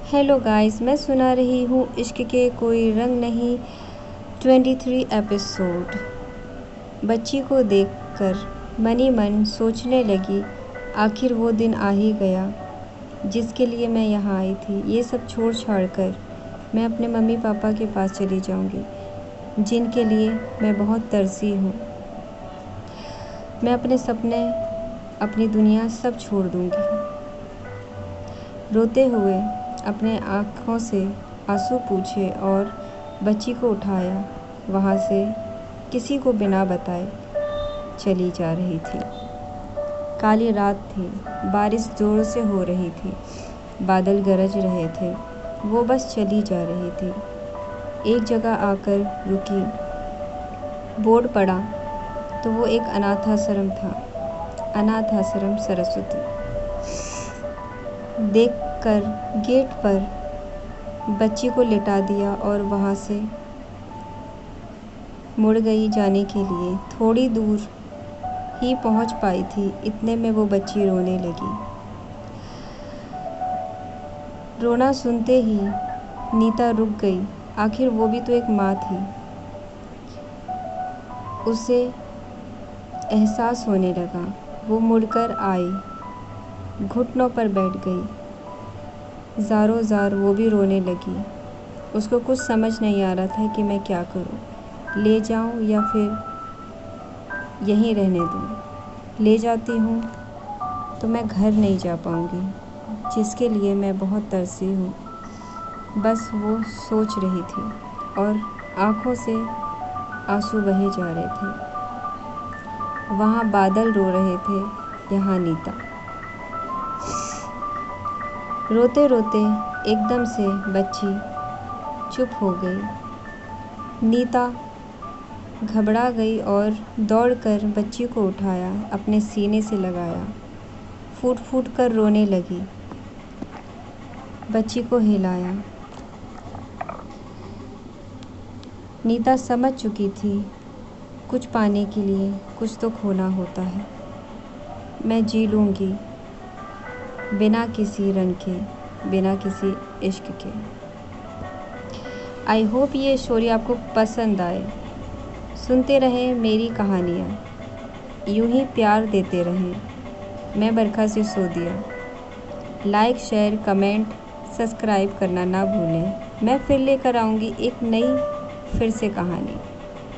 Hello guys, मैं सुना रही हूँ इश्क के कोई रंग नहीं 23 एपिसोड। बच्ची को देखकर मनी मन सोचने लगी, आखिर वो दिन आ ही गया जिसके लिए मैं यहाँ आई थी। ये सब छोड़ छाड़ कर मैं अपने मम्मी पापा के पास चली जाऊँगी, जिनके लिए मैं बहुत तरसी हूँ। मैं अपने सपने, अपनी दुनिया सब छोड़ दूँगी। रोते हुए अपने आँखों से आंसू पूछे और बच्ची को उठाया, वहाँ से किसी को बिना बताए चली जा रही थी। काली रात थी, बारिश ज़ोर से हो रही थी, बादल गरज रहे थे। वो बस चली जा रही थी। एक जगह आकर रुकी, बोर्ड पड़ा तो वो एक अनाथ आश्रम था, अनाथ आश्रम सरस्वती। देखकर गेट पर बच्ची को लिटा दिया और वहाँ से मुड़ गई जाने के लिए। थोड़ी दूर ही पहुँच पाई थी, इतने में वो बच्ची रोने लगी। रोना सुनते ही नीता रुक गई। आखिर वो भी तो एक माँ थी। उसे एहसास होने लगा। वो मुड़कर आई, घुटनों पर बैठ गई। ज़ारों ज़ार वो भी रोने लगी। उसको कुछ समझ नहीं आ रहा था कि मैं क्या करूं, ले जाऊं या फिर यहीं रहने दूं। ले जाती हूं तो मैं घर नहीं जा पाऊंगी, जिसके लिए मैं बहुत तरसी हूं। बस वो सोच रही थी और आँखों से आंसू बहे जा रहे थे। वहाँ बादल रो रहे थे, यहाँ नीता। रोते रोते एकदम से बच्ची चुप हो गई। नीता घबरा गई और दौड़कर बच्ची को उठाया, अपने सीने से लगाया। फूट फूट कर रोने लगी। बच्ची को हिलाया। नीता समझ चुकी थी, कुछ पाने के लिए कुछ तो खोना होता है। मैं जी लूँगी बिना किसी रंग के, बिना किसी इश्क के। आई होप ये स्टोरी आपको पसंद आए। सुनते रहें मेरी कहानियाँ, यूं ही प्यार देते रहें। मैं बरखा से सो दिया। लाइक, शेयर, कमेंट, सब्सक्राइब करना ना भूलें। मैं फिर लेकर आऊँगी एक नई फिर से कहानी।